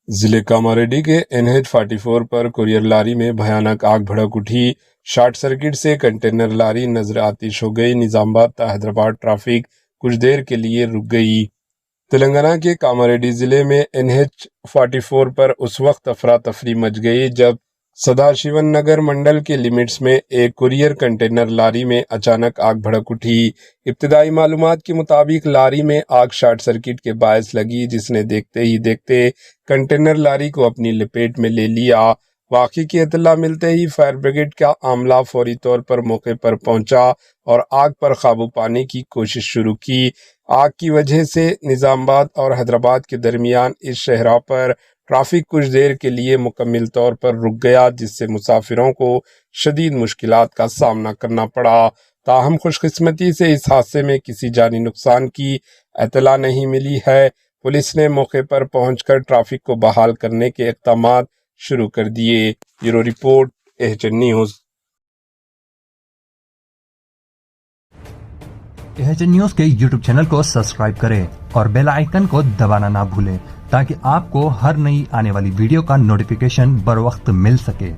ضلع کاماریڈی کے NH-44 پر courier لاری میں بھیانک آگ بھڑک اٹھی۔ شارٹ سرکٹ سے کنٹینر لاری نظر آتش ہو گئی۔ نظام آباد تا حیدرآباد ٹریفک کچھ دیر کے لیے رک گئی۔ تلنگانہ کے کاماریڈی ضلع میں NH-44 پر اس وقت افراتفری مچ گئی جب سداشیون نگر منڈل کے لیمٹس میں ایک کوریئر کنٹینر لاری میں اچانک آگ بھڑک اٹھی۔ ابتدائی معلومات کے مطابق لاری میں آگ شارٹ سرکٹ کے باعث لگی، جس نے دیکھتے ہی دیکھتے کنٹینر لاری کو اپنی لپیٹ میں لے لیا۔ واقعے کی اطلاع ملتے ہی فائر بریگیڈ کا عملہ فوری طور پر موقع پر پہنچا اور آگ پر قابو پانے کی کوشش شروع کی۔ آگ کی وجہ سے نظام آباد اور حیدرآباد کے درمیان اس شاہراہ پر ٹریفک کچھ دیر کے لیے مکمل طور پر رک گیا، جس سے مسافروں کو شدید مشکلات کا سامنا کرنا پڑا۔ تاہم خوش قسمتی سے اس حادثے میں کسی جانی نقصان کی اطلاع نہیں ملی ہے۔ پولیس نے موقع پر پہنچ کر ٹریفک کو بحال کرنے کے اقدامات شروع کر دیے۔ Bureau report AHN news. AHN news کے YouTube چینل کو سبسکرائب کریں اور بیل آئیکن کو دبانا نہ بھولیں تاکہ آپ کو ہر نئی آنے والی ویڈیو کا نوٹیفیکیشن بر وقت مل سکے۔